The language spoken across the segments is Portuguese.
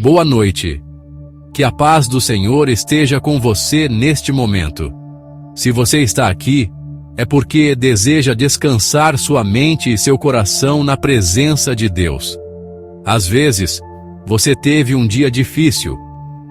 Boa noite. Que a paz do Senhor esteja com você neste momento. Se você está aqui, é porque deseja descansar sua mente e seu coração na presença de Deus. Às vezes, você teve um dia difícil,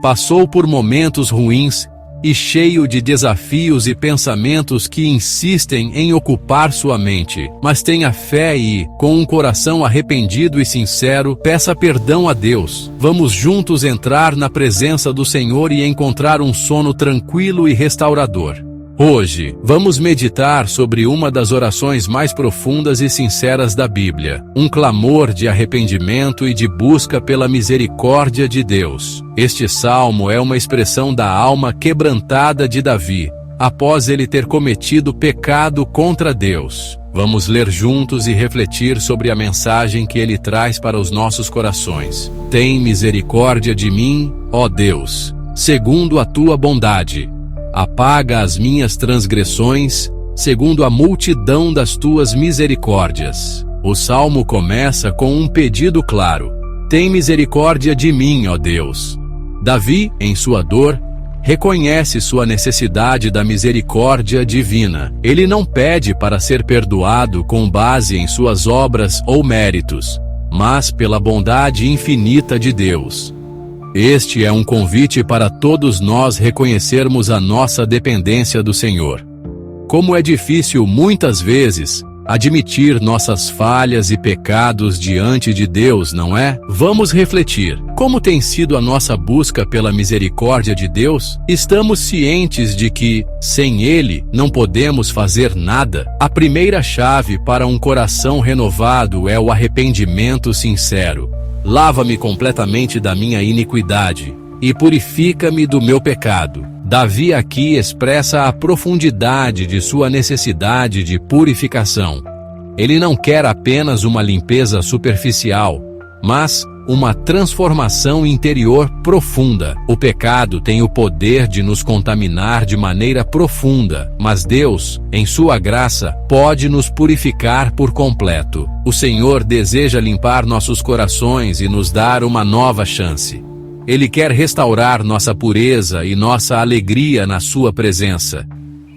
passou por momentos ruins e cheio de desafios e pensamentos que insistem em ocupar sua mente. Mas tenha fé e, com um coração arrependido e sincero, peça perdão a Deus. Vamos juntos entrar na presença do Senhor e encontrar um sono tranquilo e restaurador. Hoje, vamos meditar sobre uma das orações mais profundas e sinceras da Bíblia, um clamor de arrependimento e de busca pela misericórdia de Deus. Este salmo é uma expressão da alma quebrantada de Davi, após ele ter cometido pecado contra Deus. Vamos ler juntos e refletir sobre a mensagem que ele traz para os nossos corações. Tem misericórdia de mim, ó Deus, segundo a tua bondade. Apaga as minhas transgressões, segundo a multidão das tuas misericórdias. O salmo começa com um pedido claro: tem misericórdia de mim, ó Deus. Davi, em sua dor, reconhece sua necessidade da misericórdia divina. Ele não pede para ser perdoado com base em suas obras ou méritos, mas pela bondade infinita de Deus. Este é um convite para todos nós reconhecermos a nossa dependência do Senhor. Como é difícil, muitas vezes, admitir nossas falhas e pecados diante de Deus, não é? Vamos refletir. Como tem sido a nossa busca pela misericórdia de Deus? Estamos cientes de que, sem Ele, não podemos fazer nada? A primeira chave para um coração renovado é o arrependimento sincero. Lava-me completamente da minha iniquidade e purifica-me do meu pecado. Davi aqui expressa a profundidade de sua necessidade de purificação. Ele não quer apenas uma limpeza superficial, mas uma transformação interior profunda. O pecado tem o poder de nos contaminar de maneira profunda, mas Deus, em sua graça, pode nos purificar por completo. O Senhor deseja limpar nossos corações e nos dar uma nova chance. Ele quer restaurar nossa pureza e nossa alegria na sua presença.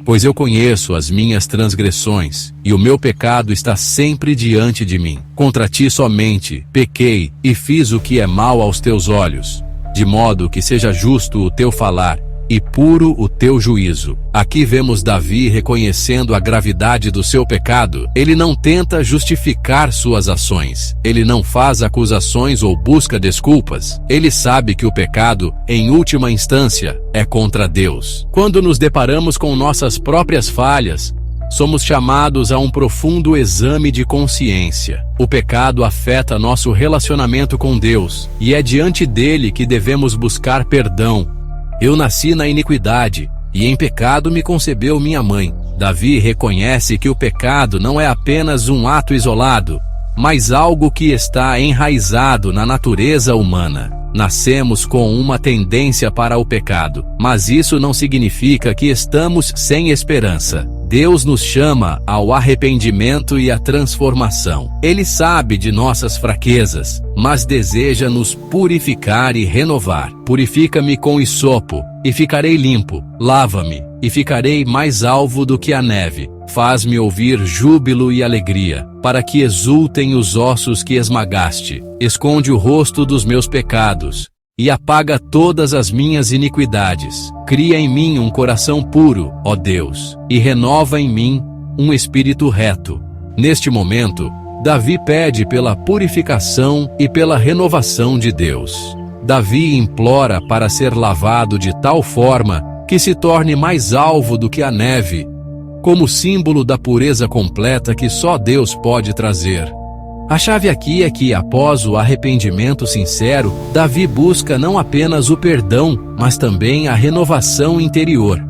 Pois eu conheço as minhas transgressões, e o meu pecado está sempre diante de mim. Contra ti somente pequei e fiz o que é mal aos teus olhos, de modo que seja justo o teu falar e puro o teu juízo. Aqui vemos Davi reconhecendo a gravidade do seu pecado. Ele não tenta justificar suas ações. Ele não faz acusações ou busca desculpas. Ele sabe que o pecado, em última instância, é contra Deus. Quando nos deparamos com nossas próprias falhas, somos chamados a um profundo exame de consciência. O pecado afeta nosso relacionamento com Deus, e é diante dele que devemos buscar perdão. Eu nasci na iniquidade, e em pecado me concebeu minha mãe. Davi reconhece que o pecado não é apenas um ato isolado, mas algo que está enraizado na natureza humana. Nascemos com uma tendência para o pecado, mas isso não significa que estamos sem esperança. Deus nos chama ao arrependimento e à transformação. Ele sabe de nossas fraquezas, mas deseja nos purificar e renovar. Purifica-me com hisopo, e ficarei limpo. Lava-me, e ficarei mais alvo do que a neve. Faz-me ouvir júbilo e alegria, para que exultem os ossos que esmagaste. Esconde o rosto dos meus pecados, e apaga todas as minhas iniquidades. Cria em mim um coração puro, ó Deus, e renova em mim um espírito reto. Neste momento, Davi pede pela purificação e pela renovação de Deus. Davi implora para ser lavado de tal forma que se torne mais alvo do que a neve, como símbolo da pureza completa que só Deus pode trazer. A chave aqui é que, após o arrependimento sincero, Davi busca não apenas o perdão, mas também a renovação interior.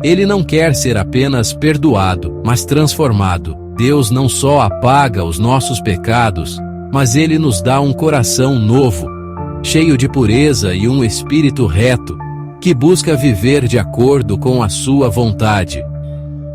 Ele não quer ser apenas perdoado, mas transformado. Deus não só apaga os nossos pecados, mas Ele nos dá um coração novo, cheio de pureza e um espírito reto, que busca viver de acordo com a sua vontade.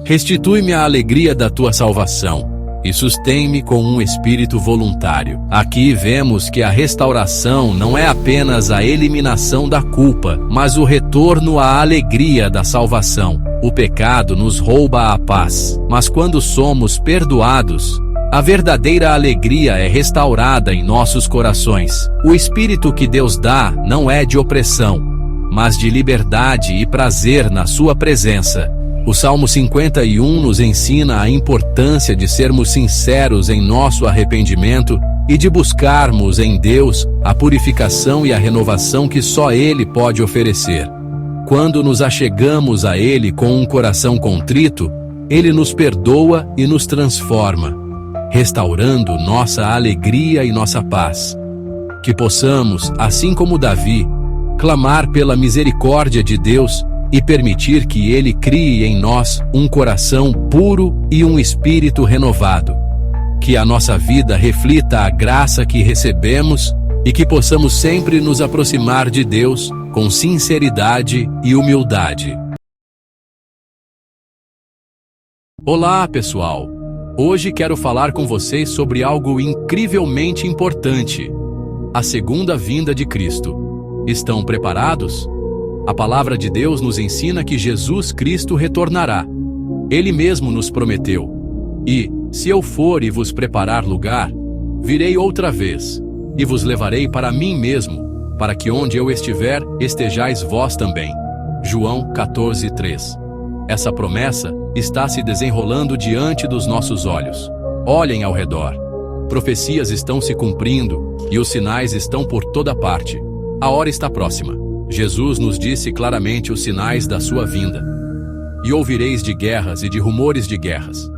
Restitui-me a alegria da tua salvação, e sustém-me com um espírito voluntário. Aqui vemos que a restauração não é apenas a eliminação da culpa, mas o retorno à alegria da salvação. O pecado nos rouba a paz, mas quando somos perdoados, a verdadeira alegria é restaurada em nossos corações. O espírito que Deus dá não é de opressão, mas de liberdade e prazer na sua presença. O Salmo 51 nos ensina a importância de sermos sinceros em nosso arrependimento e de buscarmos em Deus a purificação e a renovação que só Ele pode oferecer. Quando nos achegamos a Ele com um coração contrito, Ele nos perdoa e nos transforma, restaurando nossa alegria e nossa paz. Que possamos, assim como Davi, clamar pela misericórdia de Deus e permitir que Ele crie em nós um coração puro e um espírito renovado. Que a nossa vida reflita a graça que recebemos e que possamos sempre nos aproximar de Deus com sinceridade e humildade. Olá, pessoal! Hoje quero falar com vocês sobre algo incrivelmente importante: a segunda vinda de Cristo. Estão preparados? A palavra de Deus nos ensina que Jesus Cristo retornará. Ele mesmo nos prometeu: "E, se eu for e vos preparar lugar, virei outra vez, e vos levarei para mim mesmo, para que onde eu estiver, estejais vós também." João 14:3. Essa promessa está se desenrolando diante dos nossos olhos. Olhem ao redor. Profecias estão se cumprindo, e os sinais estão por toda parte. A hora está próxima. Jesus nos disse claramente os sinais da sua vinda. "E ouvireis de guerras e de rumores de guerras.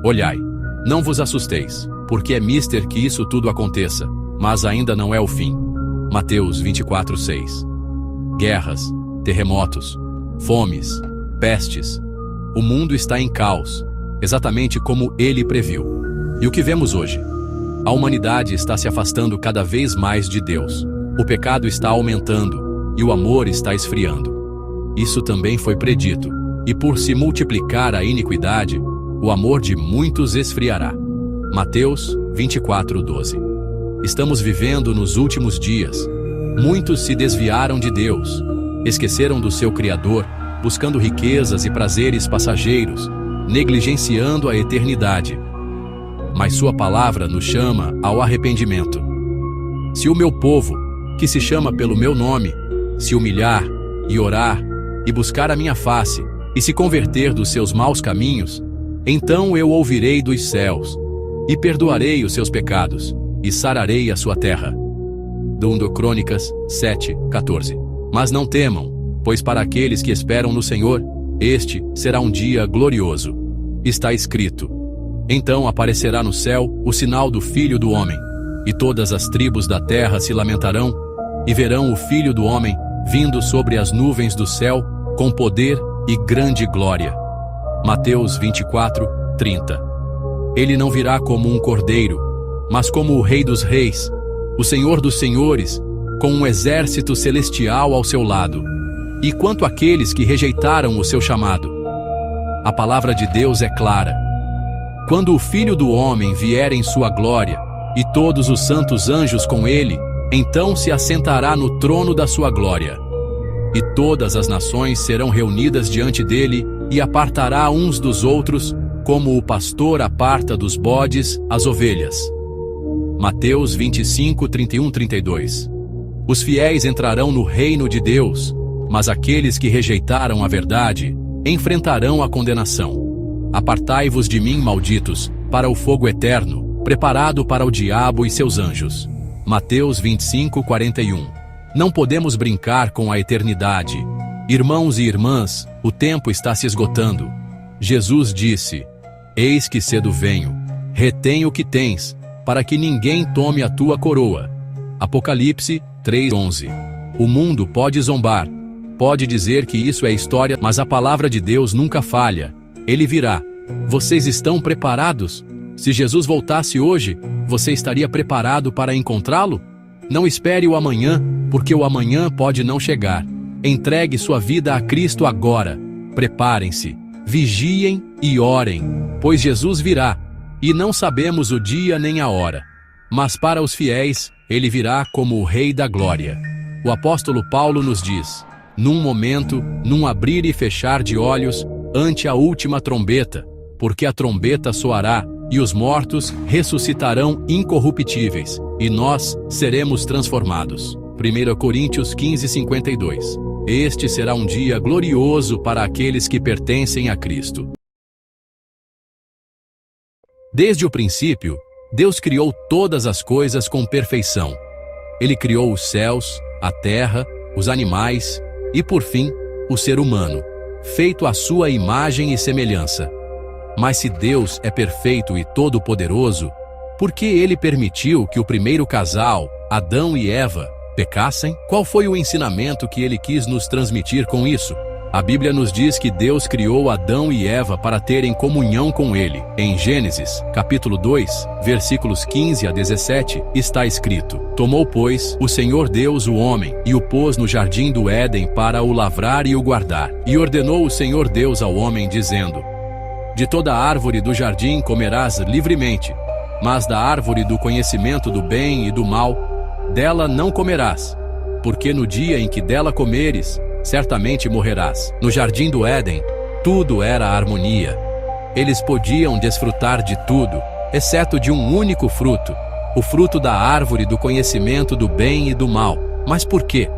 Olhai, não vos assusteis, porque é mister que isso tudo aconteça, mas ainda não é o fim." Mateus 24:6. Guerras, terremotos, fomes, pestes. O mundo está em caos, exatamente como ele previu. E o que vemos hoje? A humanidade está se afastando cada vez mais de Deus. O pecado está aumentando e o amor está esfriando. Isso também foi predito, e por se multiplicar a iniquidade, o amor de muitos esfriará. Mateus 24:12. Estamos vivendo nos últimos dias. Muitos se desviaram de Deus, esqueceram do seu Criador, buscando riquezas e prazeres passageiros, negligenciando a eternidade. Mas sua palavra nos chama ao arrependimento. Se o meu povo, que se chama pelo meu nome, se humilhar e orar e buscar a minha face e se converter dos seus maus caminhos, então eu ouvirei dos céus e perdoarei os seus pecados e sararei a sua terra. 2 Crônicas 7:14. Mas não temam, pois para aqueles que esperam no Senhor, este será um dia glorioso. Está escrito: "Então aparecerá no céu o sinal do Filho do Homem, e todas as tribos da terra se lamentarão, e verão o Filho do Homem vindo sobre as nuvens do céu, com poder e grande glória." Mateus 24:30. Ele não virá como um cordeiro, mas como o Rei dos Reis, o Senhor dos Senhores, com um exército celestial ao seu lado. E quanto àqueles que rejeitaram o seu chamado, a palavra de Deus é clara. Quando o Filho do Homem vier em sua glória, e todos os santos anjos com ele, então se assentará no trono da sua glória. E todas as nações serão reunidas diante dele, e apartará uns dos outros, como o pastor aparta dos bodes as ovelhas. Mateus 25:31-32. Os fiéis entrarão no reino de Deus, mas aqueles que rejeitaram a verdade enfrentarão a condenação. Apartai-vos de mim, malditos, para o fogo eterno, preparado para o diabo e seus anjos. Mateus 25:41. Não podemos brincar com a eternidade. Irmãos e irmãs, o tempo está se esgotando. Jesus disse: "Eis que cedo venho. Retém o que tens, para que ninguém tome a tua coroa." Apocalipse 3:11. O mundo pode zombar, pode dizer que isso é história, mas a palavra de Deus nunca falha. Ele virá. Vocês estão preparados? Se Jesus voltasse hoje, você estaria preparado para encontrá-lo? Não espere o amanhã, porque o amanhã pode não chegar. Entregue sua vida a Cristo agora. Preparem-se, vigiem e orem, pois Jesus virá. e não sabemos o dia nem a hora. Mas para os fiéis, ele virá como o Rei da Glória. O apóstolo Paulo nos diz: num momento, num abrir e fechar de olhos, ante a última trombeta, porque a trombeta soará, e os mortos ressuscitarão incorruptíveis, e nós seremos transformados. 1 Coríntios 15:52. Este será um dia glorioso para aqueles que pertencem a Cristo. Desde o princípio, Deus criou todas as coisas com perfeição. Ele criou os céus, a terra, os animais e, por fim, o ser humano, feito à sua imagem e semelhança. Mas se Deus é perfeito e todo-poderoso, por que ele permitiu que o primeiro casal, Adão e Eva, pecassem? Qual foi o ensinamento que ele quis nos transmitir com isso? A Bíblia nos diz que Deus criou Adão e Eva para terem comunhão com ele. Em Gênesis, capítulo 2, versículos 15 a 17, está escrito: Tomou, pois, o Senhor Deus o homem, e o pôs no jardim do Éden para o lavrar e o guardar. E ordenou o Senhor Deus ao homem, dizendo: De toda árvore do jardim comerás livremente, mas da árvore do conhecimento do bem e do mal, dela não comerás, porque no dia em que dela comeres, certamente morrerás. No jardim do Éden, tudo era harmonia. Eles podiam desfrutar de tudo, exceto de um único fruto, o fruto da árvore do conhecimento do bem e do mal. Mas por quê?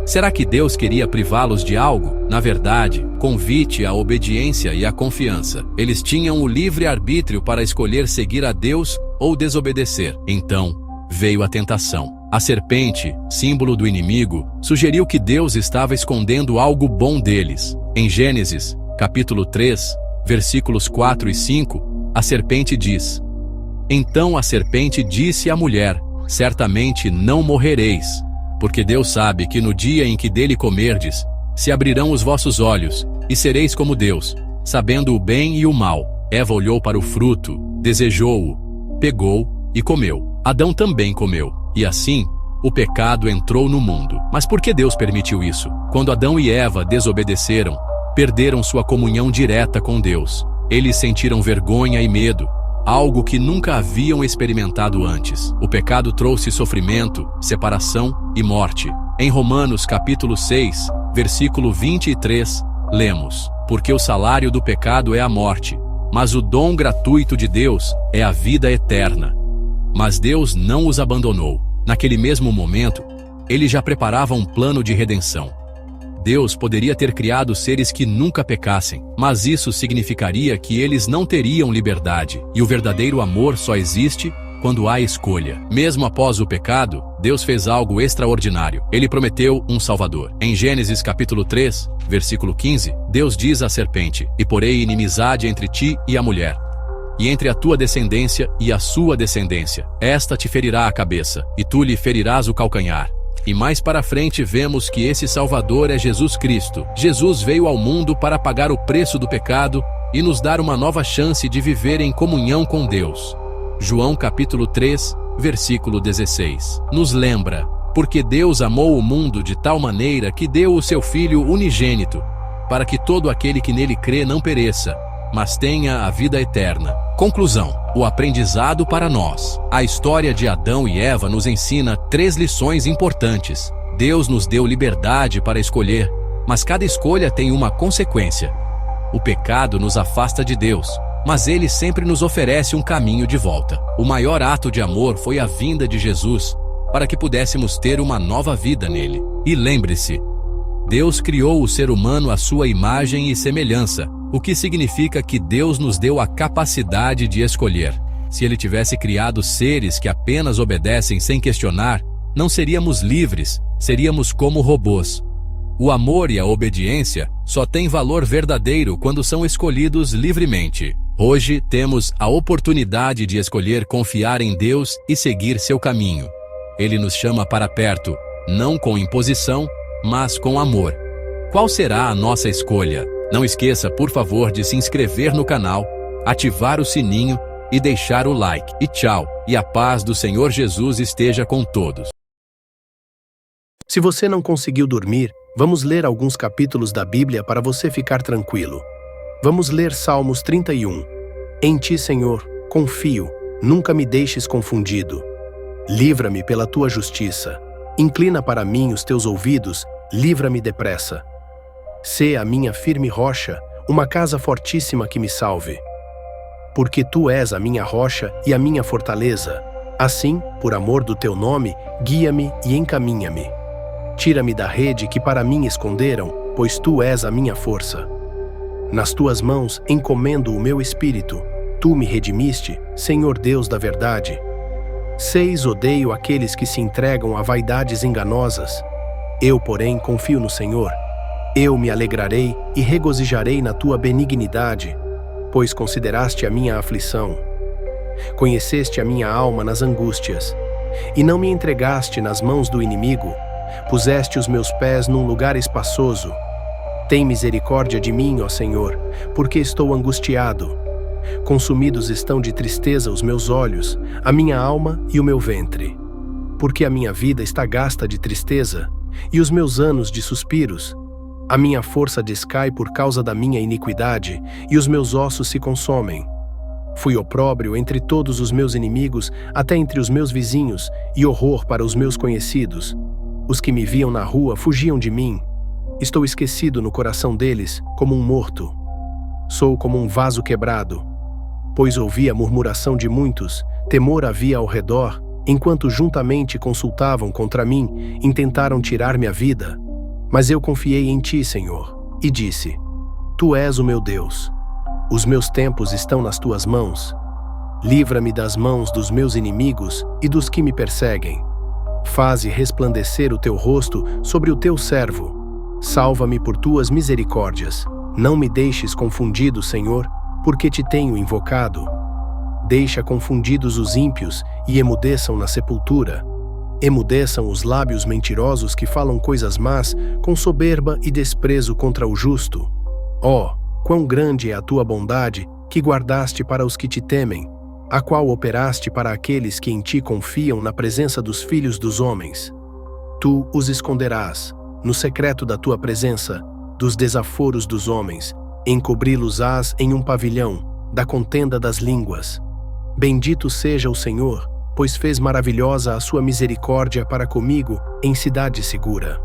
Será que Deus queria privá-los de algo? Na verdade, convite à obediência e à confiança. Eles tinham o livre-arbítrio para escolher seguir a Deus ou desobedecer. Então, veio a tentação. A serpente, símbolo do inimigo, sugeriu que Deus estava escondendo algo bom deles. Em Gênesis, capítulo 3, versículos 4 e 5, a serpente diz: Então a serpente disse à mulher: Certamente não morrereis, porque Deus sabe que no dia em que dele comerdes, se abrirão os vossos olhos, e sereis como Deus, sabendo o bem e o mal. Eva olhou para o fruto, desejou-o, pegou e comeu. Adão também comeu. E assim, o pecado entrou no mundo. Mas por que Deus permitiu isso? Quando Adão e Eva desobedeceram, perderam sua comunhão direta com Deus. Eles sentiram vergonha e medo, algo que nunca haviam experimentado antes. O pecado trouxe sofrimento, separação e morte. Em Romanos capítulo 6, versículo 23, lemos: Porque o salário do pecado é a morte, mas o dom gratuito de Deus é a vida eterna. Mas Deus não os abandonou. Naquele mesmo momento, ele já preparava um plano de redenção. Deus poderia ter criado seres que nunca pecassem, mas isso significaria que eles não teriam liberdade, e o verdadeiro amor só existe quando há escolha. Mesmo após o pecado, Deus fez algo extraordinário. Ele prometeu um Salvador. Em Gênesis capítulo 3, versículo 15, Deus diz à serpente: E porei inimizade entre ti e a mulher, e entre a tua descendência e a sua descendência. Esta te ferirá a cabeça, e tu lhe ferirás o calcanhar. E mais para frente vemos que esse Salvador é Jesus Cristo. Jesus veio ao mundo para pagar o preço do pecado e nos dar uma nova chance de viver em comunhão com Deus. João capítulo 3, versículo 16. Nos lembra: porque Deus amou o mundo de tal maneira que deu o seu Filho unigênito, para que todo aquele que nele crê não pereça, mas tenha a vida eterna. Conclusão: o aprendizado para nós. A história de Adão e Eva nos ensina 3 lições importantes. Deus nos deu liberdade para escolher, mas cada escolha tem uma consequência. O pecado nos afasta de Deus, mas ele sempre nos oferece um caminho de volta. O maior ato de amor foi a vinda de Jesus, para que pudéssemos ter uma nova vida nele. E lembre-se, Deus criou o ser humano à sua imagem e semelhança, o que significa que Deus nos deu a capacidade de escolher. Se ele tivesse criado seres que apenas obedecem sem questionar, não seríamos livres, seríamos como robôs. O amor e a obediência só têm valor verdadeiro quando são escolhidos livremente. Hoje temos a oportunidade de escolher confiar em Deus e seguir seu caminho. Ele nos chama para perto, não com imposição, mas com amor. Qual será a nossa escolha? Não esqueça, por favor, de se inscrever no canal, ativar o sininho e deixar o like. E tchau, e a paz do Senhor Jesus esteja com todos. Se você não conseguiu dormir, vamos ler alguns capítulos da Bíblia para você ficar tranquilo. Vamos ler Salmos 31. Em Ti, Senhor, Confio, nunca me deixes confundido. Livra-me pela tua justiça. Inclina para mim os teus ouvidos, livra-me depressa. Sê a minha firme rocha, uma casa fortíssima que me salve. Porque tu és a minha rocha e a minha fortaleza. Assim, por amor do teu nome, guia-me e encaminha-me. Tira-me da rede que para mim esconderam, pois tu és a minha força. Nas tuas mãos encomendo o meu espírito. Tu me redimiste, Senhor Deus da verdade. Odeio aqueles que se entregam a vaidades enganosas. Eu, porém, confio no Senhor. Eu me alegrarei e regozijarei na tua benignidade, pois consideraste a minha aflição. Conheceste a minha alma nas angústias, e não me entregaste nas mãos do inimigo. Puseste os meus pés num lugar espaçoso. Tem misericórdia de mim, ó Senhor, porque estou angustiado. Consumidos estão de tristeza os meus olhos, a minha alma e o meu ventre. Porque a minha vida está gasta de tristeza, e os meus anos de suspiros. A minha força descai por causa da minha iniquidade, e os meus ossos se consomem. Fui opróbrio entre todos os meus inimigos, até entre os meus vizinhos, e horror para os meus conhecidos. Os que me viam na rua fugiam de mim. Estou esquecido no coração deles, como um morto. Sou como um vaso quebrado. Pois ouvi a murmuração de muitos, temor havia ao redor, enquanto juntamente consultavam contra mim, intentaram tirar-me a vida. Mas eu confiei em ti, Senhor, e disse: Tu és o meu Deus. Os meus tempos estão nas tuas mãos. Livra-me das mãos dos meus inimigos e dos que me perseguem. Faze resplandecer o teu rosto sobre o teu servo. Salva-me por tuas misericórdias. Não me deixes confundido, Senhor, porque te tenho invocado. Deixa confundidos os ímpios e emudeçam na sepultura. Emudeçam os lábios mentirosos que falam coisas más, com soberba e desprezo contra o justo. Ó, quão grande é a tua bondade, que guardaste para os que te temem, a qual operaste para aqueles que em ti confiam na presença dos filhos dos homens. Tu os esconderás, no secreto da tua presença, dos desaforos dos homens, encobri-los-ás em um pavilhão, da contenda das línguas. Bendito seja o Senhor, pois fez maravilhosa a sua misericórdia para comigo em cidade segura.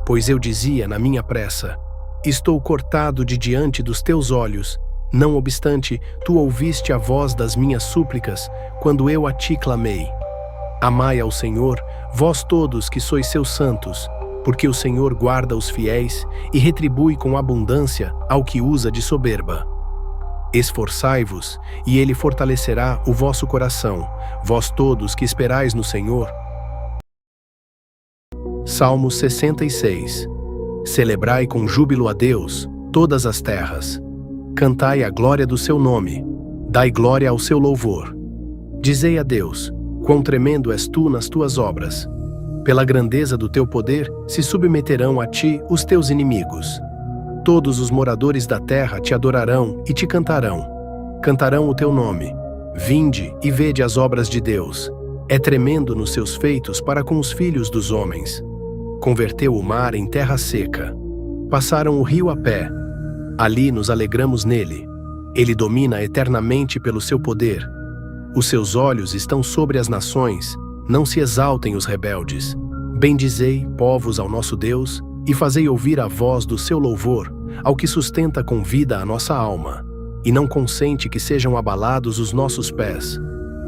Pois eu dizia na minha pressa: estou cortado de diante dos teus olhos. Não obstante, tu ouviste a voz das minhas súplicas, quando eu a ti clamei. Amai ao Senhor, vós todos que sois seus santos, porque o Senhor guarda os fiéis e retribui com abundância ao que usa de soberba. Esforçai-vos, e ele fortalecerá o vosso coração, vós todos que esperais no Senhor. Salmo 66. Celebrai com júbilo a Deus, todas as terras. Cantai a glória do seu nome, dai glória ao seu louvor. Dizei a Deus: quão tremendo és tu nas tuas obras. Pela grandeza do teu poder se submeterão a ti os teus inimigos. Todos os moradores da terra te adorarão e te cantarão. Cantarão o teu nome. Vinde e vede as obras de Deus. É tremendo nos seus feitos para com os filhos dos homens. Converteu o mar em terra seca. Passaram o rio a pé. Ali nos alegramos nele. Ele domina eternamente pelo seu poder. Os seus olhos estão sobre as nações. Não se exaltem os rebeldes. Bendizei, povos, ao nosso Deus, e fazei ouvir a voz do seu louvor, ao que sustenta com vida a nossa alma, e não consente que sejam abalados os nossos pés.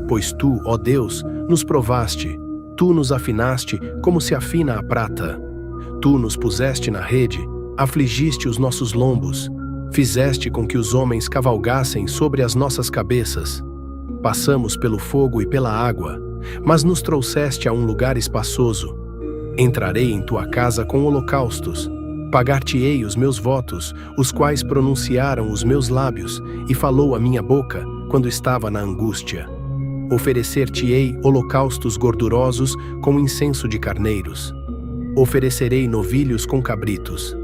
Pois tu, ó Deus, nos provaste, tu nos afinaste como se afina a prata. Tu nos puseste na rede, afligiste os nossos lombos, fizeste com que os homens cavalgassem sobre as nossas cabeças. Passamos pelo fogo e pela água, mas nos trouxeste a um lugar espaçoso. Entrarei em tua casa com holocaustos. Pagar-te-ei os meus votos, os quais pronunciaram os meus lábios, e falou a minha boca, quando estava na angústia. Oferecer-te-ei holocaustos gordurosos com incenso de carneiros. Oferecerei novilhos com cabritos.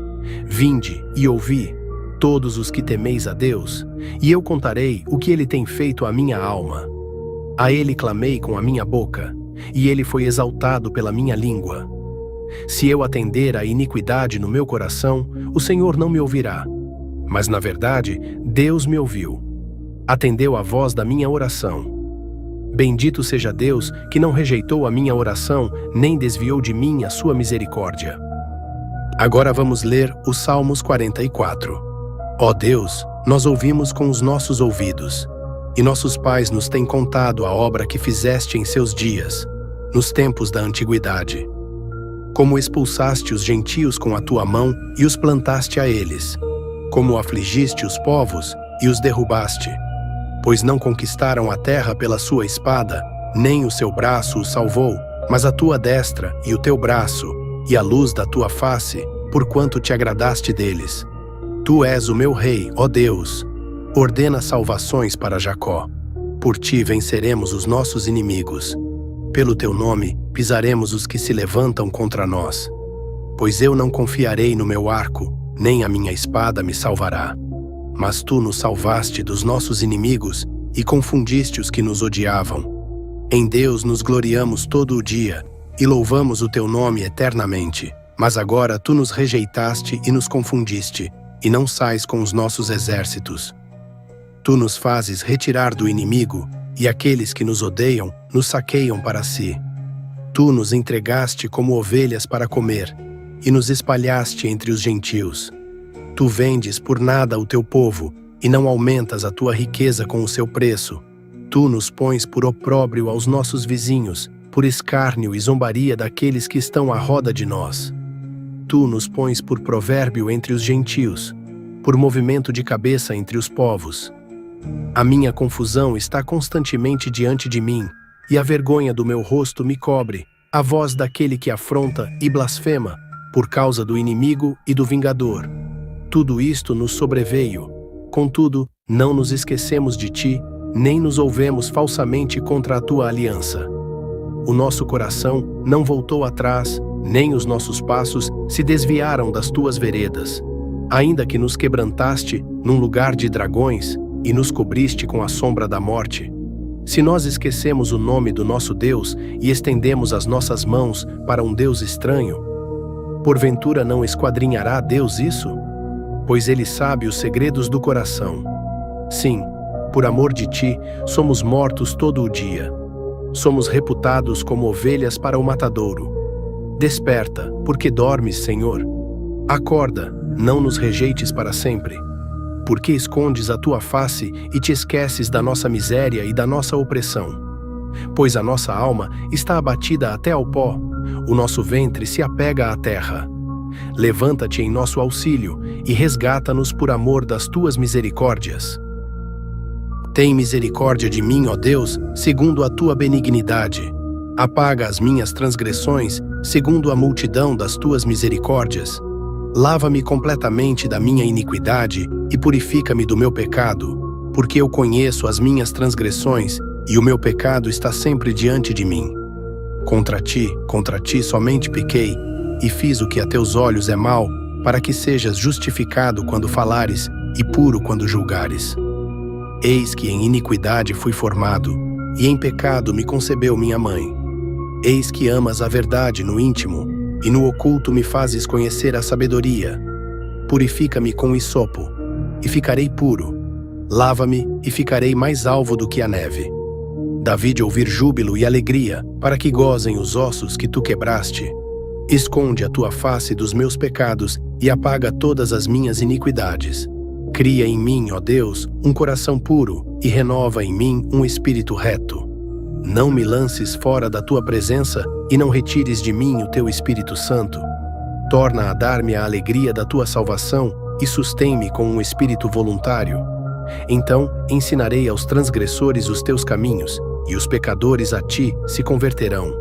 Vinde e ouvi, todos os que temeis a Deus, e eu contarei o que ele tem feito à minha alma. A ele clamei com a minha boca, e ele foi exaltado pela minha língua. Se eu atender à iniquidade no meu coração, o Senhor não me ouvirá. Mas, na verdade, Deus me ouviu. atendeu à voz da minha oração. Bendito seja Deus, que não rejeitou a minha oração, nem desviou de mim a sua misericórdia. Agora vamos ler os Salmos 44. Ó Deus, nós ouvimos com os nossos ouvidos, e nossos pais nos têm contado a obra que fizeste em seus dias, nos tempos da antiguidade. Como expulsaste os gentios com a tua mão e os plantaste a eles, como afligiste os povos e os derrubaste, pois não conquistaram a terra pela sua espada, nem o seu braço os salvou, mas a tua destra e o teu braço, e a luz da tua face, porquanto te agradaste deles. Tu és o meu rei, ó Deus. Ordena salvações para Jacó. Por ti venceremos os nossos inimigos. Pelo teu nome pisaremos os que se levantam contra nós. Pois eu não confiarei no meu arco, nem a minha espada me salvará. Mas tu nos salvaste dos nossos inimigos e confundiste os que nos odiavam. Em Deus nos gloriamos todo o dia e louvamos o teu nome eternamente. Mas agora tu nos rejeitaste e nos confundiste, e não sais com os nossos exércitos. Tu nos fazes retirar do inimigo, e aqueles que nos odeiam nos saqueiam para si. Tu nos entregaste como ovelhas para comer, e nos espalhaste entre os gentios. Tu vendes por nada o teu povo, e não aumentas a tua riqueza com o seu preço. Tu nos pões por opróbrio aos nossos vizinhos, por escárnio e zombaria daqueles que estão à roda de nós. Tu nos pões por provérbio entre os gentios, por movimento de cabeça entre os povos. A minha confusão está constantemente diante de mim, e a vergonha do meu rosto me cobre, a voz daquele que afronta e blasfema, por causa do inimigo e do vingador. Tudo isto nos sobreveio. Contudo, não nos esquecemos de ti, nem nos ouvemos falsamente contra a tua aliança. O nosso coração não voltou atrás, nem os nossos passos se desviaram das tuas veredas. Ainda que nos quebrantaste num lugar de dragões e nos cobriste com a sombra da morte. Se nós esquecemos o nome do nosso Deus e estendemos as nossas mãos para um Deus estranho, porventura não esquadrinhará Deus isso? Pois Ele sabe os segredos do coração. Sim, por amor de ti, somos mortos todo o dia. Somos reputados como ovelhas para o matadouro. Desperta, porque dormes, Senhor. Acorda, não nos rejeites para sempre. Porque escondes a tua face e te esqueces da nossa miséria e da nossa opressão. Pois a nossa alma está abatida até ao pó, o nosso ventre se apega à terra. Levanta-te em nosso auxílio e resgata-nos por amor das tuas misericórdias. Tem misericórdia de mim, ó Deus, segundo a tua benignidade. Apaga as minhas transgressões, segundo a multidão das tuas misericórdias. Lava-me completamente da minha iniquidade e purifica-me do meu pecado, porque eu conheço as minhas transgressões e o meu pecado está sempre diante de mim. Contra ti somente pequei, e fiz o que a teus olhos é mal, para que sejas justificado quando falares e puro quando julgares. Eis que em iniquidade fui formado, e em pecado me concebeu minha mãe. Eis que amas a verdade no íntimo, e no oculto me fazes conhecer a sabedoria. Purifica-me com hisopo, e ficarei puro. Lava-me, e ficarei mais alvo do que a neve. Dá de ouvir júbilo e alegria, para que gozem os ossos que tu quebraste. Esconde a tua face dos meus pecados, e apaga todas as minhas iniquidades. Cria em mim, ó Deus, um coração puro, e renova em mim um espírito reto. Não me lances fora da tua presença, e não retires de mim o teu Espírito Santo. Torna a dar-me a alegria da tua salvação, e sustém-me com um espírito voluntário. Então ensinarei aos transgressores os teus caminhos, e os pecadores a ti se converterão.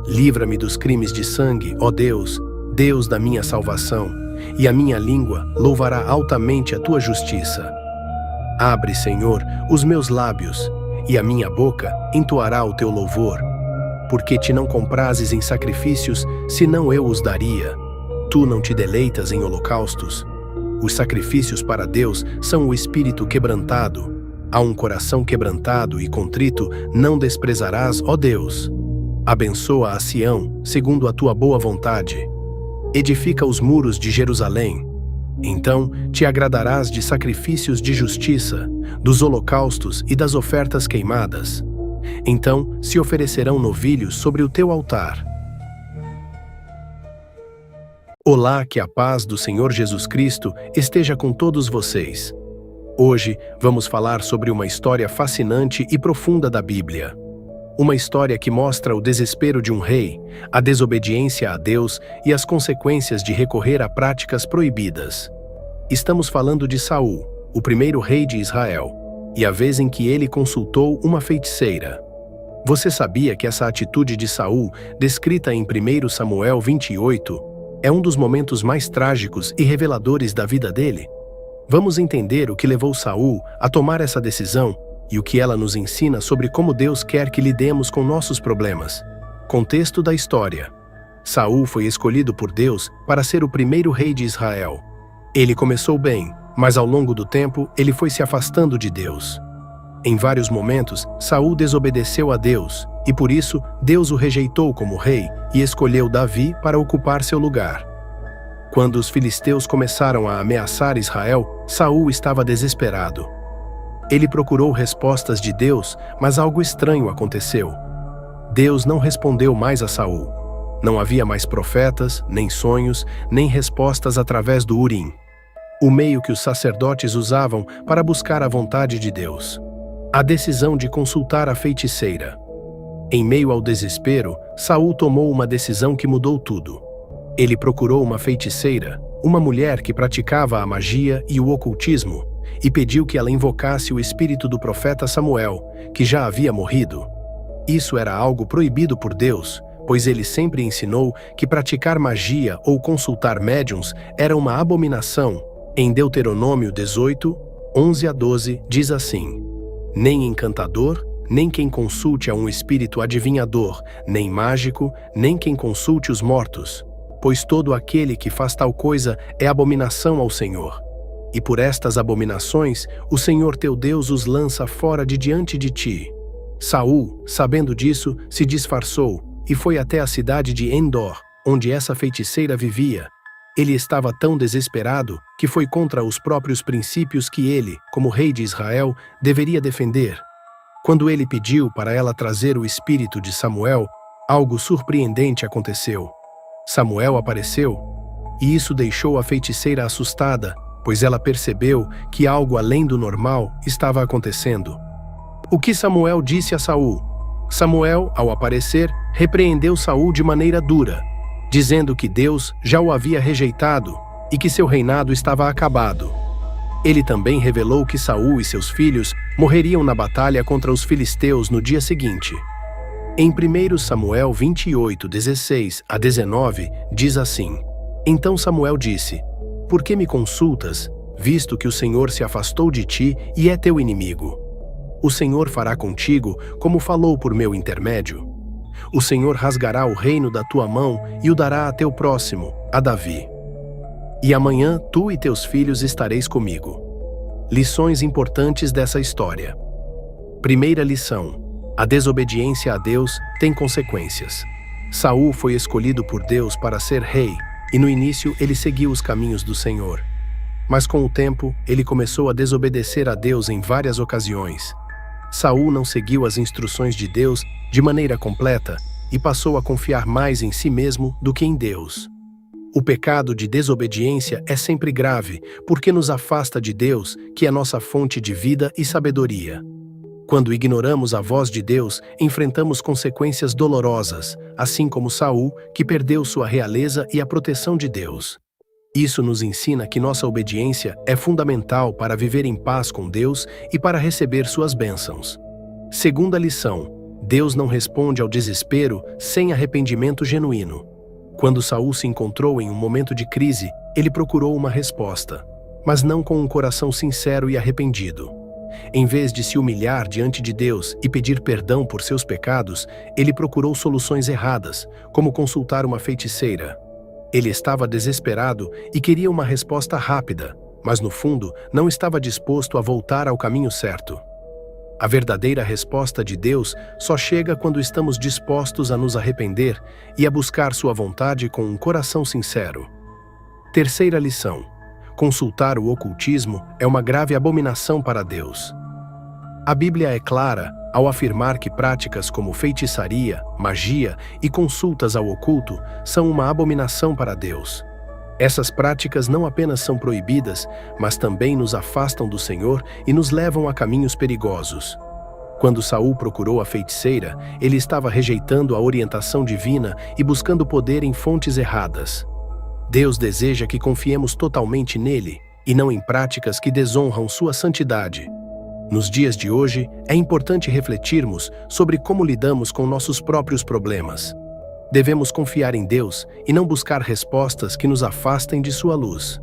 Livra-me dos crimes de sangue, ó Deus, Deus da minha salvação, e a minha língua louvará altamente a tua justiça. Abre, Senhor, os meus lábios, e a minha boca entoará o teu louvor. Porque te não comprazes em sacrifícios, senão eu os daria. Tu não te deleitas em holocaustos. Os sacrifícios para Deus são o espírito quebrantado. A um coração quebrantado e contrito não desprezarás, ó Deus. Abençoa a Sião, segundo a tua boa vontade. Edifica os muros de Jerusalém. Então te agradarás de sacrifícios de justiça, dos holocaustos e das ofertas queimadas. Então se oferecerão novilhos sobre o teu altar. Olá, que a paz do Senhor Jesus Cristo esteja com todos vocês. Hoje vamos falar sobre uma história fascinante e profunda da Bíblia. Uma história que mostra o desespero de um rei, a desobediência a Deus e as consequências de recorrer a práticas proibidas. Estamos falando de Saul, o primeiro rei de Israel, e a vez em que ele consultou uma feiticeira. Você sabia que essa atitude de Saul, descrita em 1 Samuel 28, é um dos momentos mais trágicos e reveladores da vida dele? Vamos entender o que levou Saul a tomar essa decisão e o que ela nos ensina sobre como Deus quer que lidemos com nossos problemas. Contexto da história. Saul foi escolhido por Deus para ser o primeiro rei de Israel. Ele começou bem, mas ao longo do tempo ele foi se afastando de Deus. Em vários momentos, Saul desobedeceu a Deus, e por isso Deus o rejeitou como rei e escolheu Davi para ocupar seu lugar. Quando os filisteus começaram a ameaçar Israel, Saul estava desesperado. Ele procurou respostas de Deus, mas algo estranho aconteceu. Deus não respondeu mais a Saul. Não havia mais profetas, nem sonhos, nem respostas através do Urim, o meio que os sacerdotes usavam para buscar a vontade de Deus. A decisão de consultar a feiticeira. Em meio ao desespero, Saul tomou uma decisão que mudou tudo. Ele procurou uma feiticeira, uma mulher que praticava a magia e o ocultismo, e pediu que ela invocasse o espírito do profeta Samuel, que já havia morrido. Isso era algo proibido por Deus, pois ele sempre ensinou que praticar magia ou consultar médiuns era uma abominação. Em Deuteronômio 18, 11 a 12, diz assim: nem encantador, nem quem consulte a um espírito adivinhador, nem mágico, nem quem consulte os mortos, pois todo aquele que faz tal coisa é abominação ao Senhor. E por estas abominações, o Senhor teu Deus os lança fora de diante de ti. Saul, sabendo disso, se disfarçou e foi até a cidade de Endor, onde essa feiticeira vivia. Ele estava tão desesperado que foi contra os próprios princípios que ele, como rei de Israel, deveria defender. Quando ele pediu para ela trazer o espírito de Samuel, algo surpreendente aconteceu. Samuel apareceu, e isso deixou a feiticeira assustada, pois ela percebeu que algo além do normal estava acontecendo. O que Samuel disse a Saul? Samuel, ao aparecer, repreendeu Saul de maneira dura, dizendo que Deus já o havia rejeitado e que seu reinado estava acabado. Ele também revelou que Saul e seus filhos morreriam na batalha contra os filisteus no dia seguinte. Em 1 Samuel 28, 16 a 19, diz assim: então Samuel disse: por que me consultas, visto que o Senhor se afastou de ti e é teu inimigo? O Senhor fará contigo como falou por meu intermédio. O Senhor rasgará o reino da tua mão e o dará a teu próximo, a Davi. E amanhã tu e teus filhos estareis comigo. Lições importantes dessa história. Primeira lição: a desobediência a Deus tem consequências. Saul foi escolhido por Deus para ser rei, e no início ele seguiu os caminhos do Senhor. Mas com o tempo, ele começou a desobedecer a Deus em várias ocasiões. Saul não seguiu as instruções de Deus de maneira completa e passou a confiar mais em si mesmo do que em Deus. O pecado de desobediência é sempre grave, porque nos afasta de Deus, que é nossa fonte de vida e sabedoria. Quando ignoramos a voz de Deus, enfrentamos consequências dolorosas, assim como Saul, que perdeu sua realeza e a proteção de Deus. Isso nos ensina que nossa obediência é fundamental para viver em paz com Deus e para receber suas bênçãos. Segunda lição: Deus não responde ao desespero sem arrependimento genuíno. Quando Saul se encontrou em um momento de crise, ele procurou uma resposta, mas não com um coração sincero e arrependido. Em vez de se humilhar diante de Deus e pedir perdão por seus pecados, ele procurou soluções erradas, como consultar uma feiticeira. Ele estava desesperado e queria uma resposta rápida, mas no fundo não estava disposto a voltar ao caminho certo. A verdadeira resposta de Deus só chega quando estamos dispostos a nos arrepender e a buscar sua vontade com um coração sincero. Terceira lição: consultar o ocultismo é uma grave abominação para Deus. A Bíblia é clara ao afirmar que práticas como feitiçaria, magia e consultas ao oculto são uma abominação para Deus. Essas práticas não apenas são proibidas, mas também nos afastam do Senhor e nos levam a caminhos perigosos. Quando Saul procurou a feiticeira, ele estava rejeitando a orientação divina e buscando poder em fontes erradas. Deus deseja que confiemos totalmente nele e não em práticas que desonram sua santidade. Nos dias de hoje, é importante refletirmos sobre como lidamos com nossos próprios problemas. Devemos confiar em Deus e não buscar respostas que nos afastem de sua luz.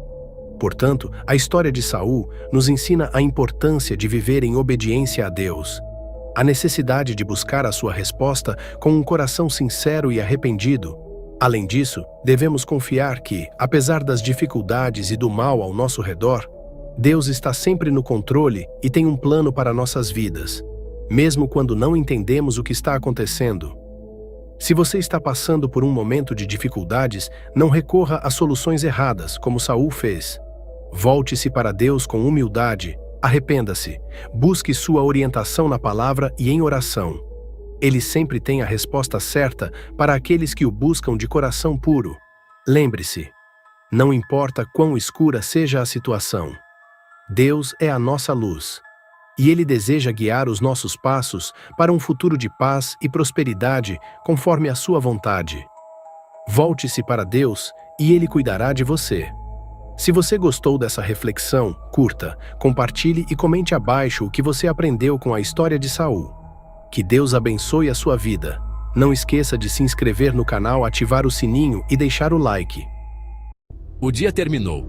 Portanto, a história de Saul nos ensina a importância de viver em obediência a Deus, a necessidade de buscar a sua resposta com um coração sincero e arrependido. Além disso, devemos confiar que, apesar das dificuldades e do mal ao nosso redor, Deus está sempre no controle e tem um plano para nossas vidas, mesmo quando não entendemos o que está acontecendo. Se você está passando por um momento de dificuldades, não recorra a soluções erradas, como Saul fez. Volte-se para Deus com humildade, arrependa-se, busque sua orientação na palavra e em oração. Ele sempre tem a resposta certa para aqueles que o buscam de coração puro. Lembre-se, não importa quão escura seja a situação, Deus é a nossa luz, e Ele deseja guiar os nossos passos para um futuro de paz e prosperidade conforme a sua vontade. Volte-se para Deus e Ele cuidará de você. Se você gostou dessa reflexão, curta, compartilhe e comente abaixo o que você aprendeu com a história de Saul. Que Deus abençoe a sua vida. Não esqueça de se inscrever no canal, ativar o sininho e deixar o like. O dia terminou.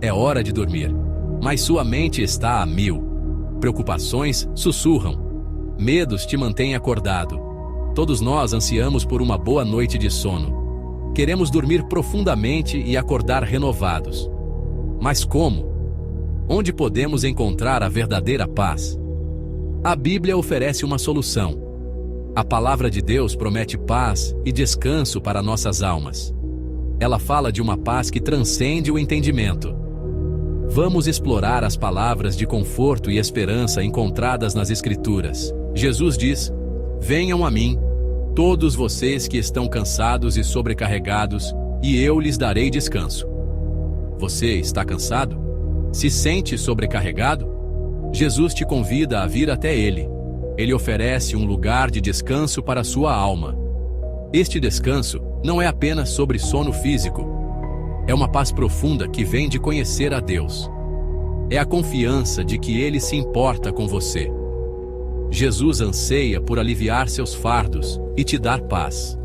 É hora de dormir. Mas sua mente está a mil. Preocupações sussurram. Medos te mantêm acordado. Todos nós ansiamos por uma boa noite de sono. Queremos dormir profundamente e acordar renovados. Mas como? Onde podemos encontrar a verdadeira paz? A Bíblia oferece uma solução. A palavra de Deus promete paz e descanso para nossas almas. Ela fala de uma paz que transcende o entendimento. Vamos explorar as palavras de conforto e esperança encontradas nas Escrituras. Jesus diz: "Venham a mim, todos vocês que estão cansados e sobrecarregados, e eu lhes darei descanso." Você está cansado? Se sente sobrecarregado? Jesus te convida a vir até Ele. Ele oferece um lugar de descanso para a sua alma. Este descanso não é apenas sobre sono físico. É uma paz profunda que vem de conhecer a Deus. É a confiança de que Ele se importa com você. Jesus anseia por aliviar seus fardos e te dar paz.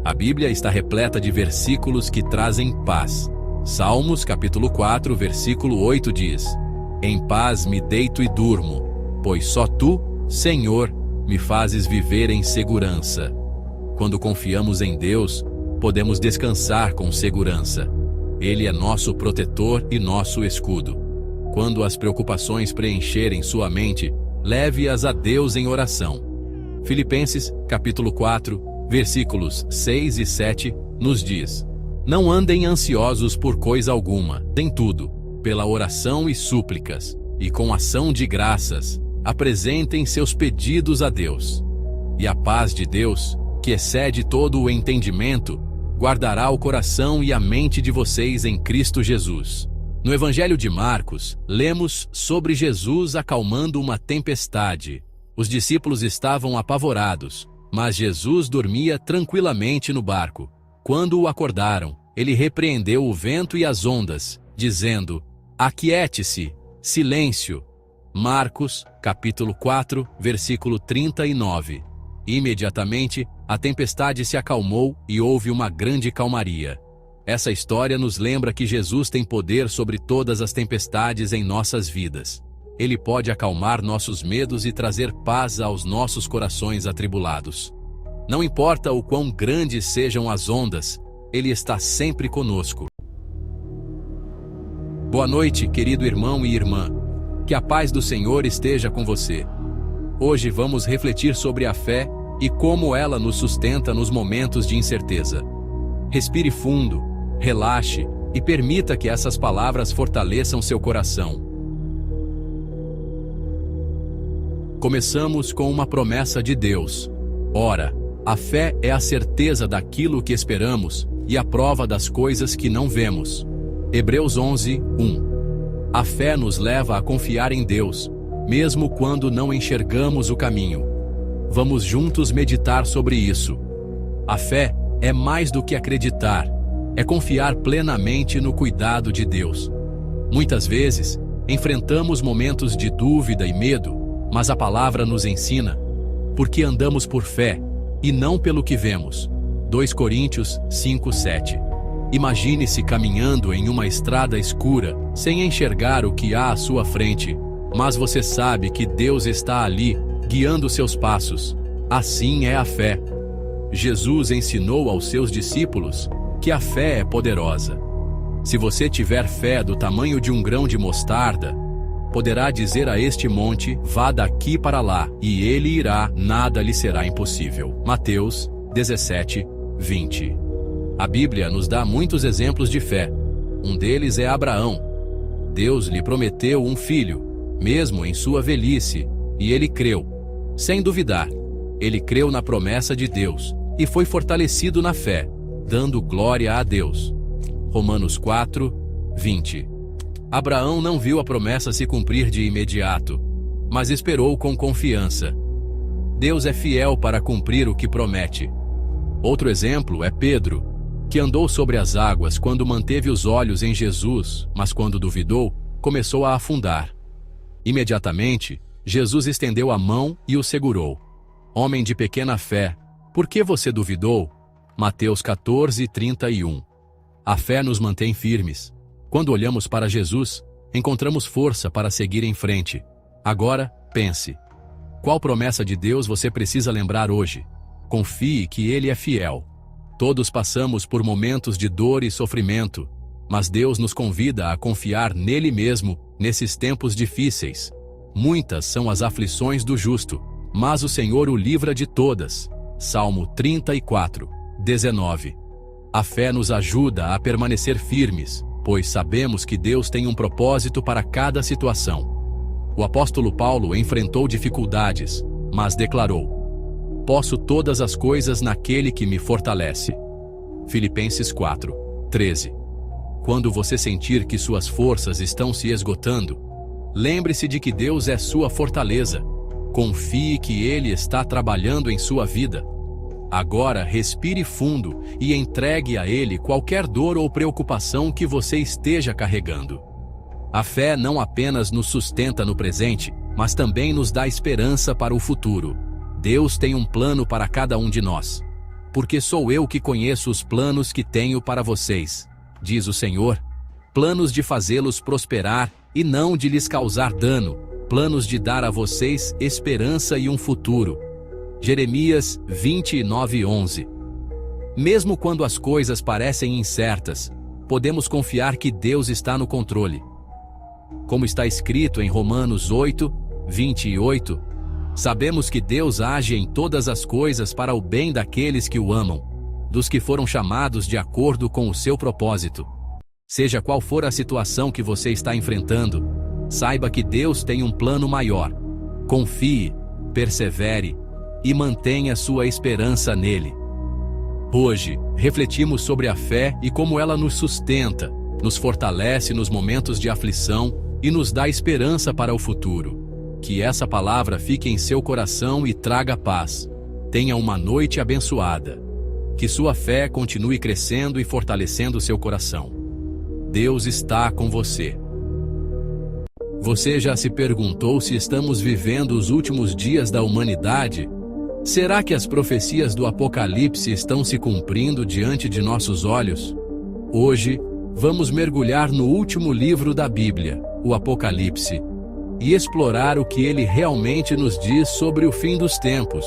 A Bíblia está repleta de versículos que trazem paz. Salmos capítulo 4, versículo 8 diz: "Em paz me deito e durmo, pois só Tu, Senhor, me fazes viver em segurança." Quando confiamos em Deus, podemos descansar com segurança. Ele é nosso protetor e nosso escudo. Quando as preocupações preencherem sua mente, leve-as a Deus em oração. Filipenses, capítulo 4, versículos 6 e 7, nos diz: "Não andem ansiosos por coisa alguma, em tudo, pela oração e súplicas, e com ação de graças, apresentem seus pedidos a Deus. E a paz de Deus, que excede todo o entendimento, guardará o coração e a mente de vocês em Cristo Jesus." No Evangelho de Marcos, lemos sobre Jesus acalmando uma tempestade. Os discípulos estavam apavorados, mas Jesus dormia tranquilamente no barco. Quando o acordaram, ele repreendeu o vento e as ondas, dizendo: "Aquiete-se, silêncio." Marcos, capítulo 4, versículo 39. Imediatamente, a tempestade se acalmou e houve uma grande calmaria. Essa história nos lembra que Jesus tem poder sobre todas as tempestades em nossas vidas. Ele pode acalmar nossos medos e trazer paz aos nossos corações atribulados. Não importa o quão grandes sejam as ondas, Ele está sempre conosco. Boa noite, querido irmão e irmã. Que a paz do Senhor esteja com você. Hoje vamos refletir sobre a fé e como ela nos sustenta nos momentos de incerteza. Respire fundo, relaxe e permita que essas palavras fortaleçam seu coração. Começamos com uma promessa de Deus. Ora, a fé é a certeza daquilo que esperamos e a prova das coisas que não vemos. Hebreus 11, 1. A fé nos leva a confiar em Deus, mesmo quando não enxergamos o caminho. Vamos juntos meditar sobre isso. A fé é mais do que acreditar, é confiar plenamente no cuidado de Deus. Muitas vezes, enfrentamos momentos de dúvida e medo, mas a palavra nos ensina, porque andamos por fé, e não pelo que vemos. 2 Coríntios 5:7. Imagine-se caminhando em uma estrada escura, sem enxergar o que há à sua frente, mas você sabe que Deus está ali, guiando seus passos. Assim é a fé. Jesus ensinou aos seus discípulos que a fé é poderosa. Se você tiver fé do tamanho de um grão de mostarda, poderá dizer a este monte: vá daqui para lá, e ele irá, nada lhe será impossível. Mateus 17, 20. A Bíblia nos dá muitos exemplos de fé. Um deles é Abraão. Deus lhe prometeu um filho, mesmo em sua velhice, e ele creu. Sem duvidar, ele creu na promessa de Deus, e foi fortalecido na fé, dando glória a Deus. Romanos 4, 20. Abraão não viu a promessa se cumprir de imediato, mas esperou com confiança. Deus é fiel para cumprir o que promete. Outro exemplo é Pedro, que andou sobre as águas quando manteve os olhos em Jesus, mas quando duvidou, começou a afundar. Imediatamente, Jesus estendeu a mão e o segurou. Homem de pequena fé, por que você duvidou? Mateus 14, 31. A fé nos mantém firmes. Quando olhamos para Jesus, encontramos força para seguir em frente. Agora, pense. Qual promessa de Deus você precisa lembrar hoje? Confie que Ele é fiel. Todos passamos por momentos de dor e sofrimento, mas Deus nos convida a confiar nele mesmo nesses tempos difíceis. Muitas são as aflições do justo, mas o Senhor o livra de todas. Salmo 34, 19. A fé nos ajuda a permanecer firmes, pois sabemos que Deus tem um propósito para cada situação. O apóstolo Paulo enfrentou dificuldades, mas declarou: posso todas as coisas naquele que me fortalece. Filipenses 4, 13. Quando você sentir que suas forças estão se esgotando, lembre-se de que Deus é sua fortaleza. Confie que Ele está trabalhando em sua vida. Agora respire fundo e entregue a Ele qualquer dor ou preocupação que você esteja carregando. A fé não apenas nos sustenta no presente, mas também nos dá esperança para o futuro. Deus tem um plano para cada um de nós. Porque sou eu que conheço os planos que tenho para vocês, diz o Senhor. Planos de fazê-los prosperar e não de lhes causar dano. Planos de dar a vocês esperança e um futuro. Jeremias 29, 11. Mesmo quando as coisas parecem incertas, podemos confiar que Deus está no controle. Como está escrito em Romanos 8, 28, sabemos que Deus age em todas as coisas para o bem daqueles que o amam, dos que foram chamados de acordo com o seu propósito. Seja qual for a situação que você está enfrentando, saiba que Deus tem um plano maior. Confie, persevere e mantenha sua esperança nele. Hoje, refletimos sobre a fé e como ela nos sustenta, nos fortalece nos momentos de aflição e nos dá esperança para o futuro. Que essa palavra fique em seu coração e traga paz. Tenha uma noite abençoada. Que sua fé continue crescendo e fortalecendo seu coração. Deus está com você. Você já se perguntou se estamos vivendo os últimos dias da humanidade? Será que as profecias do Apocalipse estão se cumprindo diante de nossos olhos? Hoje, vamos mergulhar no último livro da Bíblia, o Apocalipse, e explorar o que ele realmente nos diz sobre o fim dos tempos.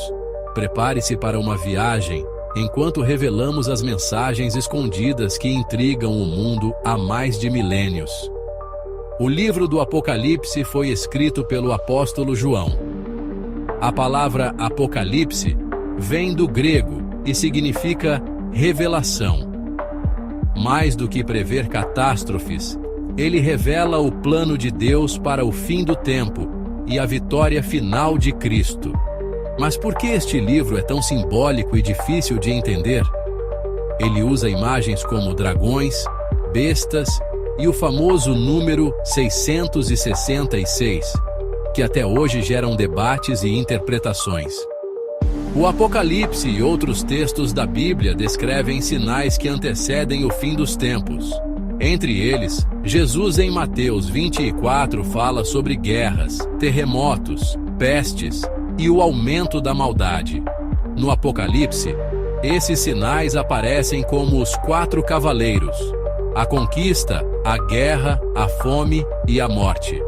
Prepare-se para uma viagem, enquanto revelamos as mensagens escondidas que intrigam o mundo há mais de milênios. O livro do Apocalipse foi escrito pelo apóstolo João. A palavra Apocalipse vem do grego e significa revelação. Mais do que prever catástrofes, ele revela o plano de Deus para o fim do tempo e a vitória final de Cristo. Mas por que este livro é tão simbólico e difícil de entender? Ele usa imagens como dragões, bestas e o famoso número 666, que até hoje geram debates e interpretações. O Apocalipse e outros textos da Bíblia descrevem sinais que antecedem o fim dos tempos. Entre eles, Jesus em Mateus 24 fala sobre guerras, terremotos, pestes e o aumento da maldade. No Apocalipse, esses sinais aparecem como os 4 cavaleiros: a conquista, a guerra, a fome e a morte.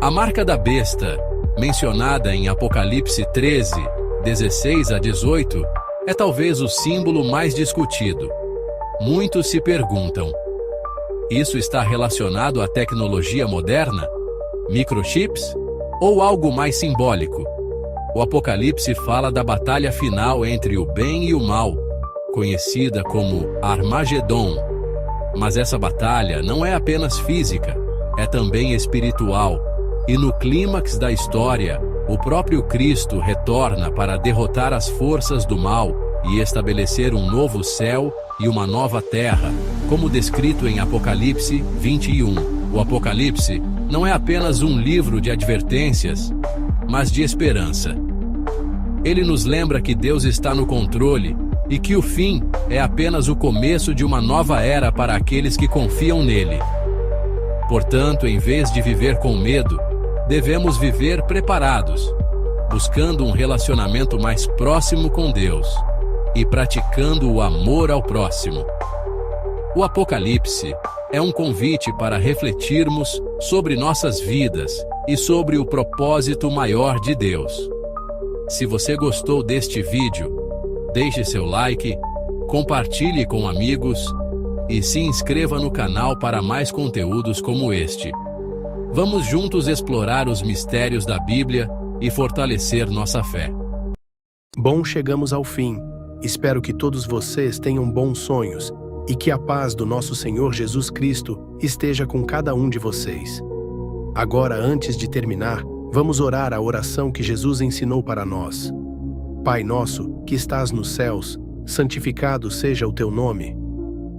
A marca da besta, mencionada em Apocalipse 13, 16 a 18, é talvez o símbolo mais discutido. Muitos se perguntam: isso está relacionado à tecnologia moderna? Microchips? Ou algo mais simbólico? O Apocalipse fala da batalha final entre o bem e o mal, conhecida como Armagedon. Mas essa batalha não é apenas física, é também espiritual. E no clímax da história, o próprio Cristo retorna para derrotar as forças do mal e estabelecer um novo céu e uma nova terra, como descrito em Apocalipse 21. O Apocalipse não é apenas um livro de advertências, mas de esperança. Ele nos lembra que Deus está no controle e que o fim é apenas o começo de uma nova era para aqueles que confiam nele. Portanto, em vez de viver com medo, devemos viver preparados, buscando um relacionamento mais próximo com Deus e praticando o amor ao próximo. O Apocalipse é um convite para refletirmos sobre nossas vidas e sobre o propósito maior de Deus. Se você gostou deste vídeo, deixe seu like, compartilhe com amigos e se inscreva no canal para mais conteúdos como este. Vamos juntos explorar os mistérios da Bíblia e fortalecer nossa fé. Bom, chegamos ao fim. Espero que todos vocês tenham bons sonhos e que a paz do nosso Senhor Jesus Cristo esteja com cada um de vocês. Agora, antes de terminar, vamos orar a oração que Jesus ensinou para nós. Pai nosso, que estás nos céus, santificado seja o teu nome.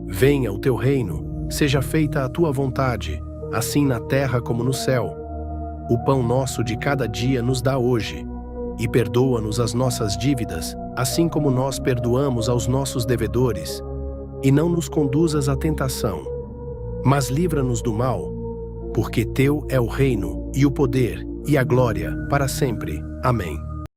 Venha o teu reino, seja feita a tua vontade, assim na terra como no céu. O pão nosso de cada dia nos dá hoje, e perdoa-nos as nossas dívidas, assim como nós perdoamos aos nossos devedores. E não nos conduzas à tentação, mas livra-nos do mal, porque teu é o reino, e o poder, e a glória, para sempre. Amém.